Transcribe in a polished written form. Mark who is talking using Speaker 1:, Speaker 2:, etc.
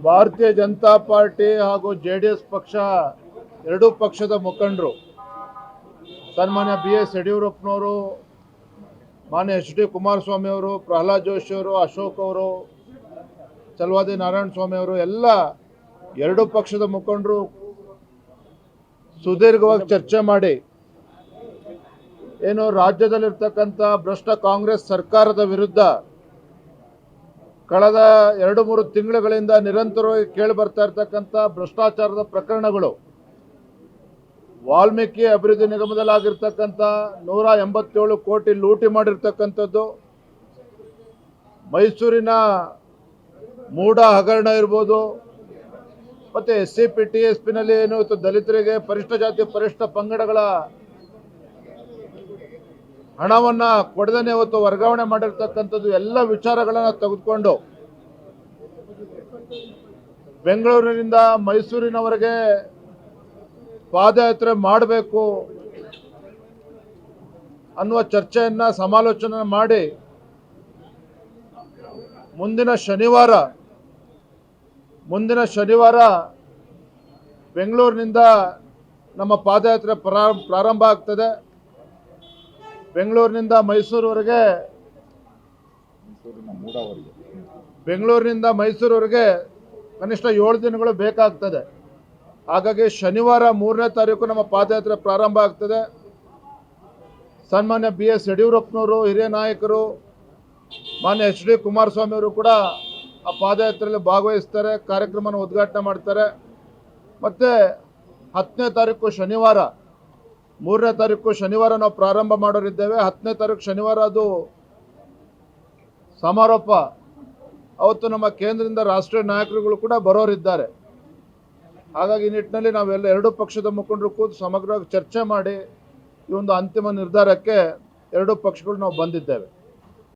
Speaker 1: ಭಾರತೀಯ ಜನತಾ ಪಾರ್ಟಿ ಹಾಗೂ ಜೆಡಿಎಸ್ ಪಕ್ಷ ಎರಡೂ ಪಕ್ಷದ ಮುಖಂಡರು ಸನ್ಮಾನ್ಯ BS ಯಡಿಯೂರಪ್ಪನವರು, ಮಾನ್ಯ HD ಕುಮಾರಸ್ವಾಮಿ ಅವರು, ಪ್ರಹ್ಲಾದ್ ಜೋಶಿ ಅವರು, ಅಶೋಕ್ ಅವರು, ಚಲವಾದಿ ನಾರಾಯಣ ಸ್ವಾಮಿ ಅವರು ಎಲ್ಲ ಎರಡೂ ಪಕ್ಷದ ಮುಖಂಡರು ಸುದೀರ್ಘವಾಗಿ ಚರ್ಚೆ ಮಾಡಿ ಏನು ರಾಜ್ಯದಲ್ಲಿರ್ತಕ್ಕಂಥ ಭ್ರಷ್ಟ ಕಾಂಗ್ರೆಸ್ ಸರ್ಕಾರದ ವಿರುದ್ಧ ಕಳೆದ 2-3 ತಿಂಗಳುಗಳಿಂದ ನಿರಂತರವಾಗಿ ಕೇಳಿ ಬರ್ತಾ ಇರತಕ್ಕಂಥ ಭ್ರಷ್ಟಾಚಾರದ ಪ್ರಕರಣಗಳು, ವಾಲ್ಮೀಕಿ ಅಭಿವೃದ್ಧಿ ನಿಗಮದಲ್ಲಿ ಆಗಿರ್ತಕ್ಕಂಥ 187 ಕೋಟಿ ಲೂಟಿ ಮಾಡಿರ್ತಕ್ಕಂಥದ್ದು, ಮೈಸೂರಿನ ಮೂಡ ಹಗರಣ ಇರ್ಬೋದು, ಮತ್ತು SCP TSPನಲ್ಲಿ ಏನು ದಲಿತರಿಗೆ ಪರಿಷ್ಠ ಜಾತಿ ಪರಿಷ್ಠ ಪಂಗಡಗಳ ಹಣವನ್ನು ಕೊಡದೇ ಇವತ್ತು ವರ್ಗಾವಣೆ ಮಾಡಿರ್ತಕ್ಕಂಥದ್ದು ಎಲ್ಲ ವಿಚಾರಗಳನ್ನು ತೆಗೆದುಕೊಂಡು ಬೆಂಗಳೂರಿನಿಂದ ಮೈಸೂರಿನವರೆಗೆ ಪಾದಯಾತ್ರೆ ಮಾಡಬೇಕು ಅನ್ನುವ ಚರ್ಚೆಯನ್ನು ಸಮಾಲೋಚನೆ ಮಾಡಿ ಮುಂದಿನ ಶನಿವಾರ ಬೆಂಗಳೂರಿನಿಂದ ನಮ್ಮ ಪಾದಯಾತ್ರೆ ಪ್ರಾರಂಭ ಆಗ್ತದೆ. ಬೆಂಗಳೂರಿನಿಂದ ಮೈಸೂರುವರೆಗೆ ಕನಿಷ್ಠ 7 ದಿನಗಳು ಬೇಕಾಗ್ತದೆ. ಹಾಗಾಗಿ ಶನಿವಾರ 3ನೇ ತಾರೀಕು ನಮ್ಮ ಪಾದಯಾತ್ರೆ ಪ್ರಾರಂಭ ಆಗ್ತದೆ. ಸನ್ಮಾನ್ಯ BS ಯಡಿಯೂರಪ್ಪನವರು, ಹಿರಿಯ ನಾಯಕರು, ಮಾನ್ಯ HD ಕುಮಾರಸ್ವಾಮಿ ಅವರು ಕೂಡ ಆ ಪಾದಯಾತ್ರೆಯಲ್ಲಿ ಭಾಗವಹಿಸ್ತಾರೆ, ಕಾರ್ಯಕ್ರಮನ ಉದ್ಘಾಟನೆ ಮಾಡ್ತಾರೆ. ಮತ್ತು 10ನೇ ತಾರೀಕು ಶನಿವಾರ, 3ನೇ ತಾರೀಕು ಶನಿವಾರ ನಾವು ಪ್ರಾರಂಭ ಮಾಡೋರಿದ್ದೇವೆ. 10ನೇ ತಾರೀಕು ಶನಿವಾರ ಅದು ಸಮಾರೋಪ. ಅವತ್ತು ನಮ್ಮ ಕೇಂದ್ರದಿಂದ ರಾಷ್ಟ್ರೀಯ ನಾಯಕರುಗಳು ಕೂಡ ಬರೋರಿದ್ದಾರೆ. ಹಾಗಾಗಿ ಈ ನಿಟ್ಟಿನಲ್ಲಿ ನಾವೆಲ್ಲ ಎರಡೂ ಪಕ್ಷದ ಮುಖಂಡರು ಕೂತು ಸಮಗ್ರವಾಗಿ ಚರ್ಚೆ ಮಾಡಿ ಈ ಒಂದು ಅಂತಿಮ ನಿರ್ಧಾರಕ್ಕೆ ಎರಡೂ ಪಕ್ಷಗಳು ನಾವು ಬಂದಿದ್ದೇವೆ.